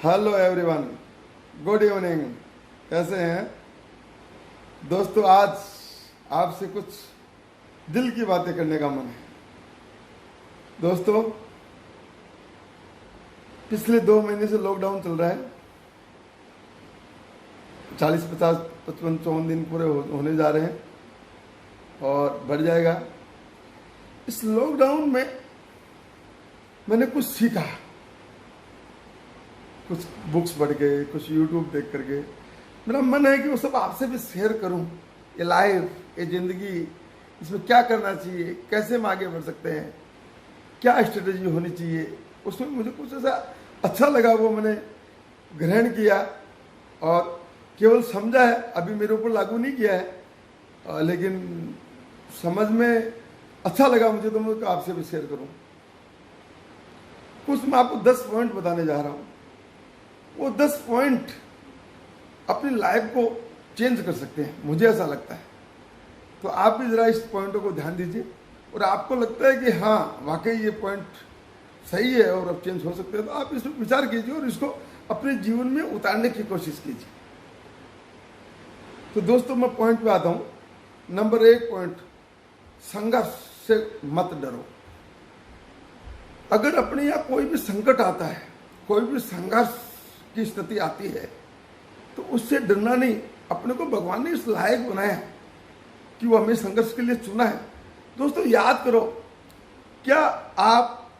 Hello everyone, good evening. कैसे हैं दोस्तों? आज आपसे कुछ दिल की बातें करने का मन है। दोस्तों, पिछले 2 महीने से लॉकडाउन चल रहा है। 40, 50, 55, 54 दिन पूरे होने जा रहे हैं और बढ़ जाएगा। इस लॉकडाउन में मैंने कुछ सीखा, कुछ बुक्स पढ़ के, कुछ यूट्यूब देख करके। मेरा मन है कि वो सब आपसे भी शेयर करूं। ये लाइफ, ये ज़िंदगी, इसमें क्या करना चाहिए, कैसे हम आगे बढ़ सकते हैं, क्या स्ट्रेटजी होनी चाहिए, उसमें मुझे कुछ ऐसा अच्छा लगा, वो मैंने ग्रहण किया और केवल समझा है। अभी मेरे ऊपर लागू नहीं किया है, लेकिन समझ में अच्छा लगा मुझे, तो मैं आपसे भी शेयर करूं। कुछ मैं आपको 10 पॉइंट बताने जा रहा हूं। वो 10 पॉइंट अपनी लाइफ को चेंज कर सकते हैं, मुझे ऐसा लगता है। तो आप भी ज़रा इस पॉइंटों को ध्यान दीजिए, और आपको लगता है कि हाँ वाकई ये पॉइंट सही है और अब चेंज हो सकते हैं, तो आप इस पर विचार कीजिए और इसको अपने जीवन में उतारने की कोशिश कीजिए। तो दोस्तों, मैं पॉइंट पे आता हूँ। नंबर 1 पॉइंट, संघर्ष से मत डरो। अगर अपने यहाँ कोई भी संकट आता है, कोई भी संघर्ष की स्थिति आती है, तो उससे डरना नहीं। अपने को भगवान ने इस लायक बनाया कि वो हमें संघर्ष के लिए चुना है। दोस्तों, याद करो, क्या आप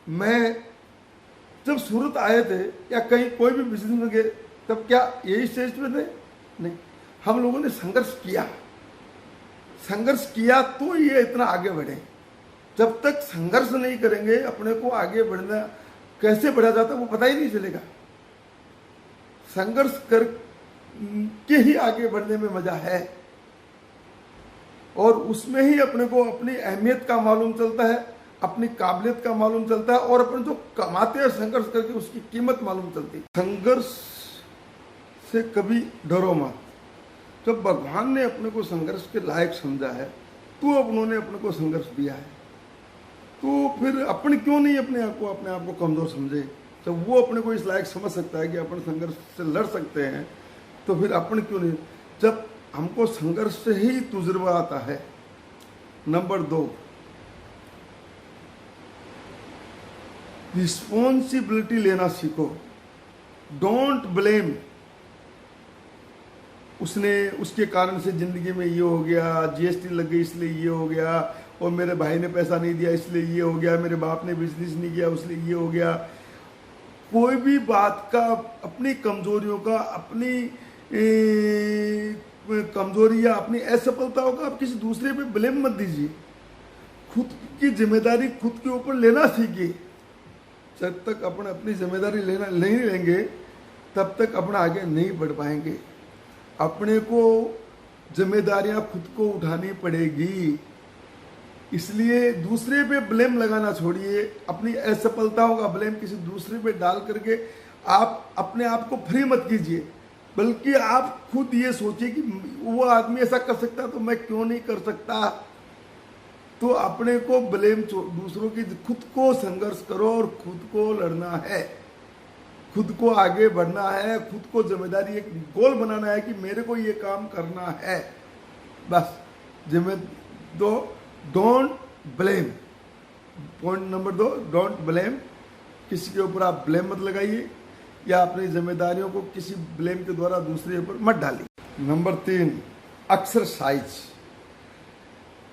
मैं जब सूरत आए थे या कहीं कोई भी बिजनेस में गए, तब क्या यही स्टेज पे थे? नहीं, हम लोगों ने संघर्ष किया तो ये इतना आगे बढ़े। जब तक संघर्ष नहीं करेंगे, अपने को आगे बढ़ना कैसे बढ़ा जाता है वो पता ही नहीं चलेगा। संघर्ष करके ही आगे बढ़ने में मजा है, और उसमें ही अपने को अपनी अहमियत का मालूम चलता है, अपनी काबिलियत का मालूम चलता है, और अपन जो कमाते हैं संघर्ष करके उसकी कीमत मालूम चलती है। संघर्ष से कभी डरो मत। जब भगवान ने अपने को संघर्ष के लायक समझा है, तो उन्होंने अपने को संघर्ष दिया है, तो फिर अपन क्यों नहीं अपने आप को कमजोर समझे? जब वो अपने को इस लायक समझ सकता है कि अपन संघर्ष से लड़ सकते हैं, तो फिर अपन क्यों नहीं? जब हमको संघर्ष से ही तजुर्बा आता है। नंबर 2, रिस्पॉन्सिबिलिटी लेना सीखो। Don't blame. उसके कारण से जिंदगी में ये हो गया, जीएसटी लग गई इसलिए ये हो गया, और मेरे भाई ने पैसा नहीं दिया इसलिए ये हो गया, मेरे बाप ने बिजनेस नहीं किया इसलिए ये हो गया। कोई भी बात का, अपनी कमजोरियों का, अपनी कमजोरी या अपनी असफलताओं का आप किसी दूसरे पे ब्लेम मत दीजिए। खुद की जिम्मेदारी खुद के ऊपर लेना सीखिए। जब तक अपन अपनी जिम्मेदारी लेना नहीं लेंगे, तब तक अपन आगे नहीं बढ़ पाएंगे। अपने को जिम्मेदारियां खुद को उठानी पड़ेगी। इसलिए दूसरे पे ब्लेम लगाना छोड़िए। अपनी असफलताओं का ब्लेम किसी दूसरे पे डाल करके आप अपने आप को फ्री मत कीजिए, बल्कि आप खुद ये सोचिए कि वो आदमी ऐसा कर सकता तो मैं क्यों नहीं कर सकता। तो अपने को ब्लेम दूसरों की, खुद को संघर्ष करो और खुद को लड़ना है, खुद को आगे बढ़ना है, खुद को जिम्मेदारी एक गोल बनाना है कि मेरे को ये काम करना है। बस don't blame. Point number 2, don't blame. किसी के ऊपर आप ब्लेम मत लगाइए, या अपनी जिम्मेदारियों को किसी ब्लेम के द्वारा दूसरे ऊपर मत डालिए। Number 3, exercise.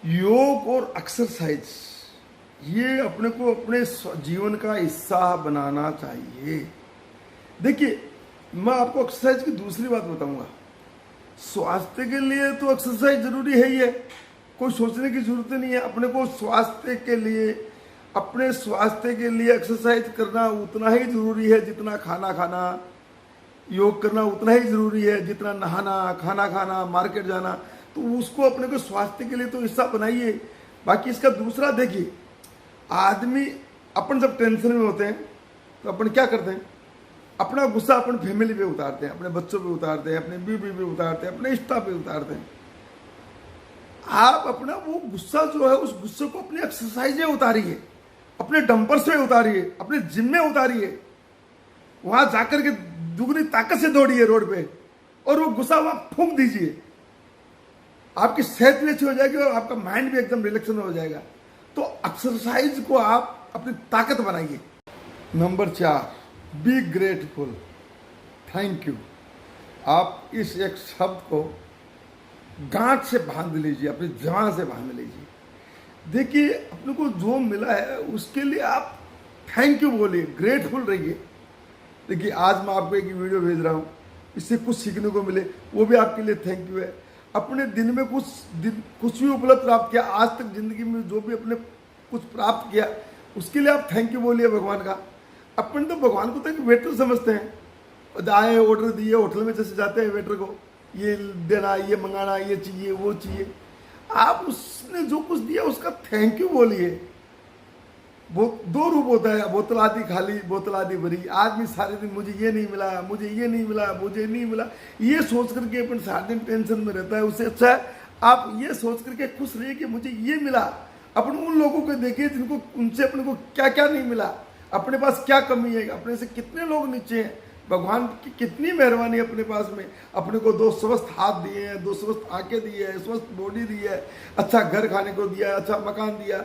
योग और एक्सरसाइज, ये अपने को अपने जीवन का हिस्सा बनाना चाहिए। देखिए, मैं आपको एक्सरसाइज की दूसरी बात बताऊंगा। स्वास्थ्य के लिए तो एक्सरसाइज जरूरी है ही है, कोई सोचने की जरूरत नहीं है। अपने को अपने स्वास्थ्य के लिए एक्सरसाइज करना उतना ही जरूरी है जितना खाना खाना। योग करना उतना ही जरूरी है जितना नहाना, खाना खाना, मार्केट जाना। तो उसको अपने को स्वास्थ्य के लिए तो हिस्सा बनाइए। बाकी इसका दूसरा देखिए, आदमी अपन जब टेंशन में होते हैं तो अपन क्या करते हैं? अपना गुस्सा अपन फैमिली पे उतारते हैं, अपने बच्चों पे उतारते हैं, अपने बीवी पे उतारते हैं, अपने स्टाफ पे उतारते हैं। आप अपना वो गुस्सा जो है, उस गुस्से को अपनी एक्सरसाइज में उतारिए, अपने डंपर्स में उतारिए, अपने जिम में उतारिए। वहां जाकर के दुगनी ताकत से दौड़िए रोड पे और वो गुस्सा वहां फूंक दीजिए। आपकी सेहत भी अच्छी हो जाएगी और आपका माइंड भी एकदम रिलैक्सन हो जाएगा। तो एक्सरसाइज को आप अपनी ताकत बनाइए। Number 4, be grateful, thank you. आप इस एक शब्द को गांठ से बांध लीजिए, अपनी जबान से बांध लीजिए। देखिए, अपने को जो मिला है उसके लिए आप थैंक यू बोलिए, ग्रेटफुल रहिए। देखिए, आज मैं आपको एक वीडियो भेज रहा हूँ, इससे कुछ सीखने को मिले, वो भी आपके लिए थैंक यू है। अपने दिन में कुछ भी उपलब्ध प्राप्त किया, आज तक जिंदगी में जो भी अपने कुछ प्राप्त किया, उसके लिए आप थैंक यू बोलिए भगवान का। अपन तो भगवान को तो एक वेटर समझते हैं, आए ऑर्डर दिए, होटल में जैसे जाते हैं वेटर को, ये देना, ये मंगाना, ये चाहिए, वो चाहिए। आप उसने जो कुछ दिया उसका थैंक यू बोलिए। वो 2 रूप होता है, बोतल आधी खाली, बोतल आधी भरी। आदमी सारे दिन मुझे ये नहीं मिला, मुझे ये नहीं मिला, मुझे नहीं मिला, ये सोच करके अपन सारे दिन टेंशन में रहता है। उससे अच्छा है आप ये सोच करके खुश रहिए कि मुझे ये मिला। अपन उन लोगों को देखिए जिनको, उनसे अपने को क्या क्या नहीं मिला, अपने पास क्या कमी है, अपने से कितने लोग नीचे हैं। भगवान की कितनी मेहरबानी है अपने पास में। अपने को 2 स्वस्थ हाथ दिए हैं, 2 स्वस्थ आंखें दी है, स्वस्थ बॉडी दी है, अच्छा घर खाने को दिया है, अच्छा मकान दिया,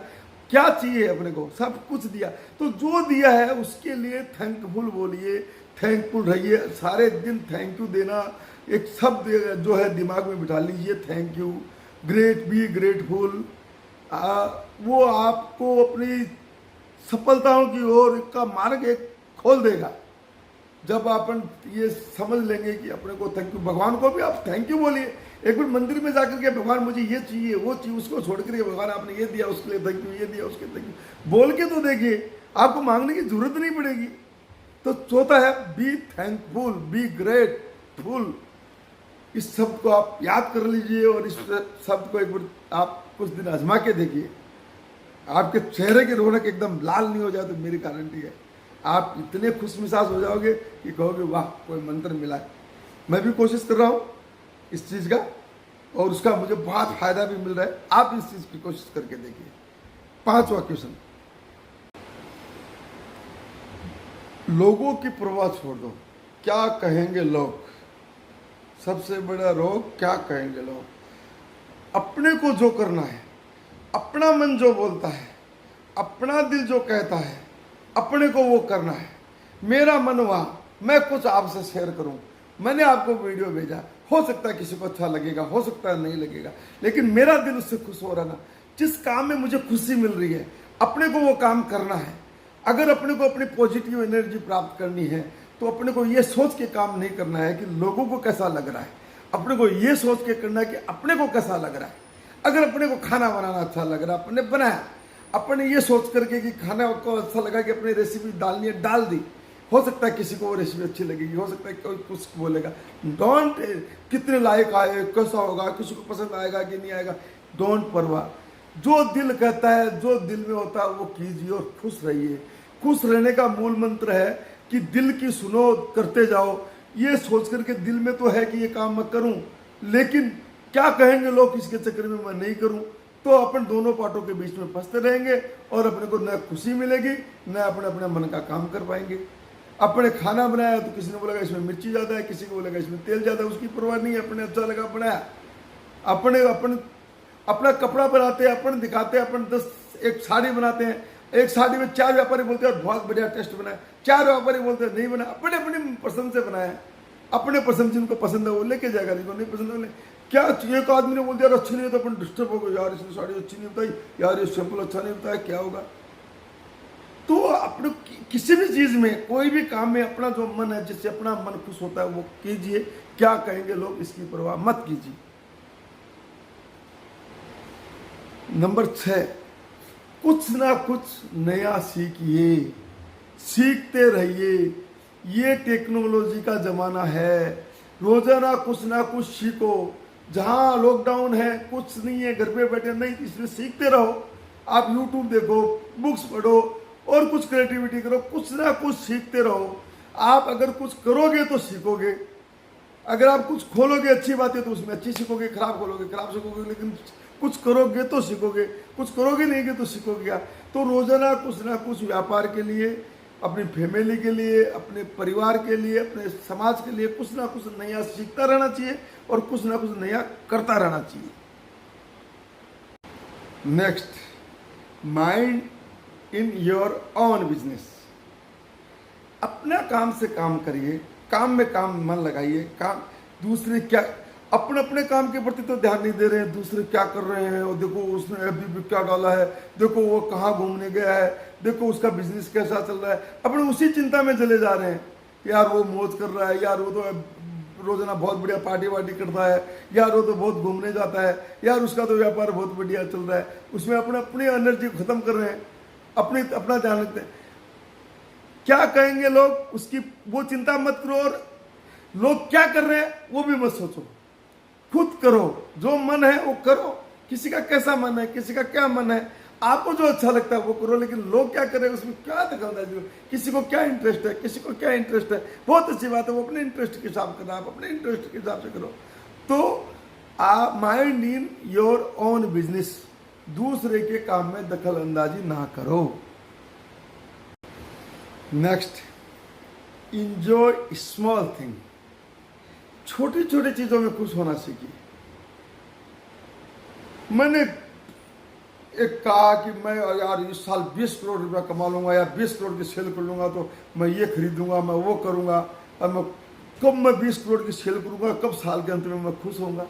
क्या चाहिए अपने को, सब कुछ दिया। तो जो दिया है उसके लिए थैंकफुल बोलिए, थैंकफुल रहिए। सारे दिन थैंक यू देना एक शब्द जो है दिमाग में बिठा लीजिए, thank you, great, be grateful. वो आपको अपनी सफलताओं की ओर का मार्ग एक खोल देगा। जब अपन ये समझ लेंगे कि अपने को थैंक यू, भगवान को भी आप थैंक यू बोलिए। एक बार मंदिर में जाकर के भगवान मुझे ये चाहिए, वो चाहिए, उसको छोड़ करके भगवान आपने ये दिया उसके लिए थैंक यू, ये दिया उसके थैंक यू बोल के तो देखिए, आपको मांगने की जरूरत नहीं पड़ेगी। तो चौथा है बी थैंकफुल, बी ग्रेटफुल। इस शब्द को आप याद कर लीजिए और इस शब्द को एक बार आप कुछ दिन आजमा के देखिए। आपके चेहरे की रौनक एकदम लाल नहीं हो जाए तो मेरी गारंटी है आप इतने खुश मिजाज हो जाओगे कि कहोगे वाह, कोई मंत्र मिला है। मैं भी कोशिश कर रहा हूँ इस चीज़ का और उसका मुझे बहुत फायदा भी मिल रहा है। आप इस चीज़ की कोशिश करके देखिए। 5वां क्वेश्चन, लोगों की परवाह छोड़ दो, क्या कहेंगे लोग। सबसे बड़ा रोग, क्या कहेंगे लोग। अपने को जो करना है, अपना मन जो बोलता है, अपना दिल जो कहता है, अपने को वो करना है। मेरा मन हुआ मैं कुछ आपसे शेयर करूं, मैंने आपको वीडियो भेजा, हो सकता है किसी को अच्छा लगेगा, हो सकता है नहीं लगेगा, लेकिन मेरा दिल उससे खुश हो रहा ना। जिस काम में मुझे खुशी मिल रही है, अपने को वो काम करना है। अगर अपने को अपनी पॉजिटिव एनर्जी प्राप्त करनी है तो अपने को ये सोच के काम नहीं करना है कि लोगों को कैसा लग रहा है। अपने को ये सोच के करना है कि अपने को कैसा लग रहा है। अगर अपने को खाना बनाना अच्छा लग रहा है, अपने बनाया, अपने ये सोच करके कि खाना को अच्छा लगा कि अपनी रेसिपी डालनी है, डाल दी। हो सकता है किसी को वो रेसिपी अच्छी लगेगी, हो सकता है कोई कुछ बोलेगा। डोंट कितने लाइक आए, कैसा होगा, किसी को पसंद आएगा कि नहीं आएगा, डोंट परवाह। जो दिल कहता है, जो दिल में होता है वो कीजिए और खुश रहिए। खुश रहने का मूल मंत्र है कि दिल की सुनो, करते जाओ। ये सोच करके दिल में तो है कि ये काम मैं करूं, लेकिन क्या कहेंगे लोग इसके चक्कर में मैं नहीं करूं, तो अपन दोनों पार्टों के बीच में फंसते रहेंगे और अपने को न खुशी मिलेगी, न अपने मन का काम कर पाएंगे। अपने खाना बनाया तो किसी ने बोलेगा इसमें मिर्ची ज़्यादा है, किसी को बोलेगा इसमें तेल ज़्यादा है, उसकी परवाह नहीं है, अपने अच्छा लगा बनाया। अपना कपड़ा बनाते हैं, अपन दिखाते हैं, अपन 10 एक साड़ी बनाते हैं, एक साड़ी में 4 व्यापारी बोलते हैं बहुत बढ़िया टेस्ट बनाया, 4 व्यापारी बोलते हैं नहीं बना। अपने अपनी पसंद से बनाया, अपने पसंद जिनको पसंद है वो लेके जाएगा, जिनको नहीं पसंद है क्या। एक आदमी ने बोल दिया अच्छा नहीं है तो अपन डिस्टर्ब हो गए, यार इसने साड़ी अच्छी नहीं बताई, यार ये सैंपल अच्छा नहीं बताया, क्या होगा। तो अपने किसी भी चीज में, कोई भी काम में अपना जो मन है, जिससे अपना मन खुश होता है वो कीजिए। क्या कहेंगे लोग इसकी परवाह मत कीजिए। नंबर 6, कुछ ना कुछ नया सीखिए, सीखते रहिए। ये टेक्नोलॉजी का जमाना है, रोजाना कुछ ना कुछ सीखो। जहां लॉकडाउन है, कुछ नहीं है, घर पे बैठे नहीं, इसमें सीखते रहो। आप यूट्यूब देखो, बुक्स पढ़ो और कुछ क्रिएटिविटी करो, कुछ ना कुछ सीखते रहो। आप अगर कुछ करोगे तो सीखोगे, अगर आप कुछ खोलोगे अच्छी बात है तो उसमें अच्छी सीखोगे, खराब खोलोगे खराब सीखोगे, लेकिन कुछ करोगे तो सीखोगे, कुछ करोगे नहीं तो सीखोगे क्या। तो रोजाना कुछ ना कुछ व्यापार के लिए अपनी फैमिली के लिए, अपने परिवार के लिए, अपने समाज के लिए कुछ ना कुछ नया सीखता रहना चाहिए और कुछ ना कुछ नया करता रहना चाहिए। Next, mind in your own business. अपना काम से काम करिए, काम में काम मन लगाइए। काम दूसरे क्या, अपने अपने काम के प्रति तो ध्यान नहीं दे रहे हैं, दूसरे क्या कर रहे हैं, और देखो उसने अभी भी क्या डाला है, देखो वो कहाँ घूमने गया है, देखो उसका बिजनेस कैसा चल रहा है, अपने उसी चिंता में चले जा रहे हैं। यार वो मौज कर रहा है, यार वो तो रोजाना बहुत बढ़िया पार्टी वार्टी करता है, यार वो तो बहुत घूमने जाता है, यार उसका तो व्यापार बहुत बढ़िया चल रहा है। उसमें अपने अपनी एनर्जी खत्म कर रहे हैं, अपना ध्यान रखते हैं। क्या कहेंगे लोग, उसकी वो चिंता मत करो, और लोग क्या कर रहे हैं वो भी मत सोचो। खुद करो, जो मन है वो करो। किसी का कैसा मन है, किसी का क्या मन है, आपको जो अच्छा लगता है वो करो, लेकिन लोग क्या कर रहे हैं उसमें क्या दखलंदाजी। किसी को क्या इंटरेस्ट है, किसी को क्या इंटरेस्ट है, बहुत अच्छी बात है, वो अपने इंटरेस्ट के हिसाब करना, आप अपने इंटरेस्ट के हिसाब से करो। तो mind in your own business, दूसरे के काम में दखल अंदाजी ना करो। Next, enjoy small thing. छोटी छोटी चीजों में खुश होना सीखिए। मैंने एक कहा कि मैं यार इस साल 20 करोड़ रुपया कमा लूंगा, या 20 करोड़ की सेल कर लूंगा, तो मैं ये खरीदूंगा, मैं वो करूंगा, और मैं कब मैं 20 करोड़ की सेल करूंगा, कब साल के अंत में मैं खुश होऊंगा।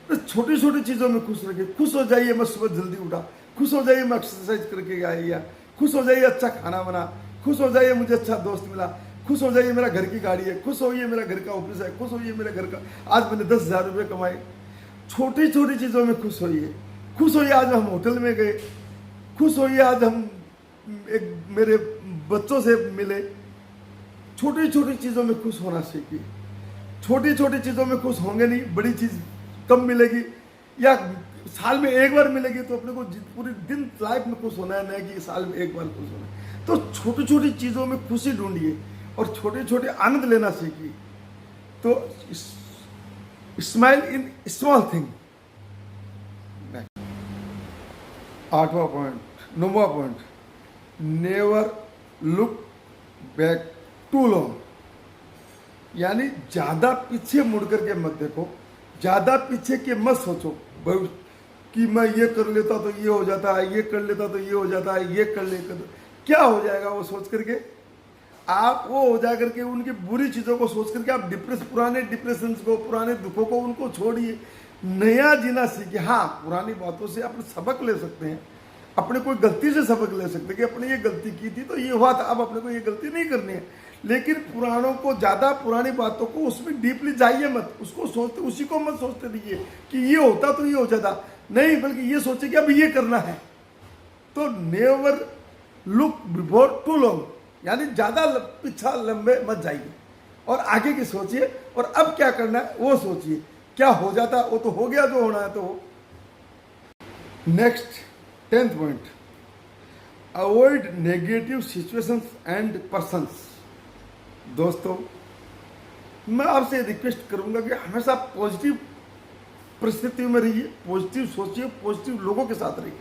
तो छोटी छोटी चीजों में खुश रहिए। खुश हो जाइए मैं सुबह जल्दी उठा, खुश हो जाइए मैं एक्सरसाइज करके आया, खुश हो जाइए अच्छा खाना बना, खुश हो जाइए मुझे अच्छा दोस्त मिला, खुश हो जाइए मेरा घर की गाड़ी है, खुश होइए मेरा घर का ऑफिस है, खुश होइए मेरे घर का आज मैंने 10,000 रुपये कमाए। छोटी छोटी चीज़ों में खुश होइए। खुश होइए आज हम होटल में गए, खुश होइए आज हम एक मेरे बच्चों से मिले। छोटी छोटी चीज़ों में खुश होना सीखिए। छोटी छोटी चीज़ों में खुश होंगे नहीं, बड़ी चीज़ कब मिलेगी, या साल में एक बार मिलेगी, तो अपने को पूरी दिन लाइफ में खुश होना है, नहीं कि साल में एक बार खुश होना है। तो छोटी छोटी चीज़ों में खुशी ढूंढिए और छोटे छोटे आनंद लेना सीखिए। तो स्माइल इन स्मॉल थिंग। 8वां पॉइंट, 9वां point, never look back too long. यानी ज्यादा पीछे मुड़ करके मत देखो, ज्यादा पीछे के मत सोचो कि मैं ये कर लेता तो ये हो जाता है, ये कर लेता तो ये हो जाता है, ये कर लेता तो क्या हो जाएगा। वो सोच करके आप वो हो जा करके उनकी बुरी चीज़ों को सोच करके आप पुराने डिप्रेशन को, पुराने दुखों को उनको छोड़िए, नया जीना सीखिए। हाँ, पुरानी बातों से अपने सबक ले सकते हैं, अपने कोई गलती से सबक ले सकते हैं कि अपने ये गलती की थी तो ये हुआ था, अब अपने को ये गलती नहीं करनी है। लेकिन पुरानों को, ज़्यादा पुरानी बातों को उसमें डीपली जाइए मत, उसको सोचते, उसी को मत सोचते रहिए कि ये होता तो ये हो जाता, नहीं, बल्कि ये सोचे कि अब ये करना है। तो never look before too long, यानी ज्यादा पीछा लंबे मत जाइए और आगे की सोचिए, और अब क्या करना है वो सोचिए। क्या हो जाता वो तो हो गया, जो होना है तो हो। Next 10th point, avoid negative situations and persons. दोस्तों, मैं आपसे रिक्वेस्ट करूंगा कि हमेशा पॉजिटिव परिस्थिति में रहिए, पॉजिटिव सोचिए, पॉजिटिव लोगों के साथ रहिए।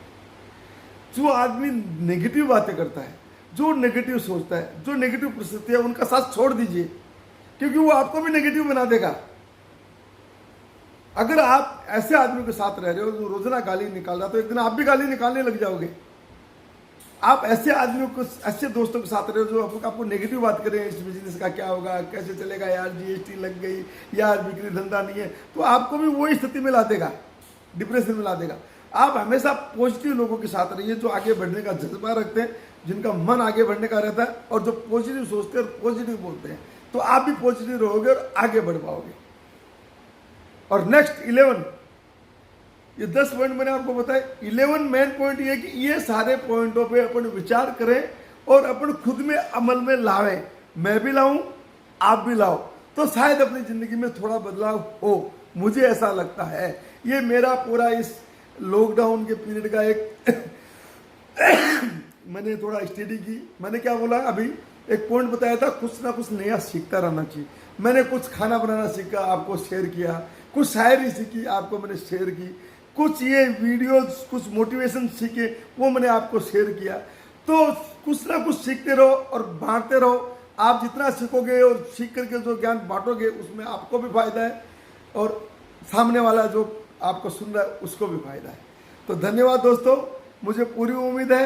जो आदमी नेगेटिव बातें करता है, जो नेगेटिव सोचता है, जो नेगेटिव परिस्थिति है, उनका साथ छोड़ दीजिए, क्योंकि वो आपको भी नेगेटिव बना देगा। अगर आप ऐसे आदमी के साथ रह रहे हो जो रोजाना गाली निकाल रहा, तो एक दिन आप भी गाली निकालने लग जाओगे। आप ऐसे आदमियों को, ऐसे दोस्तों के साथ रहे हो जो आपको नेगेटिव बात करें, इस बिजनेस का क्या होगा, कैसे चलेगा, यार जीएसटी लग गई, यार बिक्री धंधा नहीं है, तो आपको भी वही स्थिति में ला देगा, डिप्रेशन में ला देगा। आप हमेशा पॉजिटिव लोगों के साथ रहिए, जो आगे बढ़ने का जज्बा रखते हैं, जिनका मन आगे बढ़ने का रहता है, और जो पॉजिटिव सोचते हैं और पॉजिटिव बोलते हैं, तो आप भी पॉजिटिव रहोगे और आगे बढ़ पाओगे। और नेक्स्ट 11, ये 10 पॉइंट मैंने आपको बताया, 11 मेन पॉइंट ये कि ये सारे पॉइंटों पे अपन विचार करें और अपन खुद में अमल में लावें। मैं भी लाऊं, आप भी लाओ, तो शायद अपनी जिंदगी में थोड़ा बदलाव हो, मुझे ऐसा लगता है। ये मेरा पूरा इस लॉकडाउन के पीरियड का एक मैंने थोड़ा स्टडी की। मैंने क्या बोला, अभी एक पॉइंट बताया था, कुछ ना कुछ नया सीखता रहना चाहिए। मैंने कुछ खाना बनाना सीखा, आपको शेयर किया, कुछ शायरी सीखी, आपको मैंने शेयर की, कुछ ये वीडियोस, कुछ मोटिवेशन सीखे, वो मैंने आपको शेयर किया। तो कुछ ना कुछ सीखते रहो और बांटते रहो। आप जितना सीखोगे और सीख करके जो ज्ञान बांटोगे उसमें आपको भी फायदा है और सामने वाला जो आपको सुन रहा है उसको भी फायदा है। तो धन्यवाद दोस्तों, मुझे पूरी उम्मीद है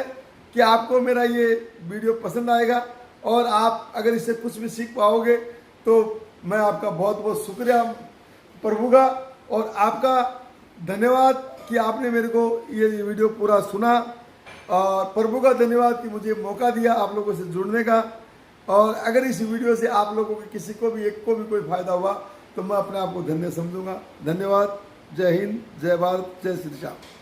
कि आपको मेरा ये वीडियो पसंद आएगा और आप अगर इससे कुछ भी सीख पाओगे तो मैं आपका बहुत बहुत शुक्रिया प्रभु का और आपका धन्यवाद कि आपने मेरे को ये वीडियो पूरा सुना। और प्रभु का धन्यवाद कि मुझे मौका दिया आप लोगों से जुड़ने का। और अगर इस वीडियो से आप लोगों के किसी को भी एक को भी कोई फायदा हुआ तो मैं अपने आप को धन्य समझूंगा। धन्यवाद। जय हिंद, जय भारत, जय श्री राम।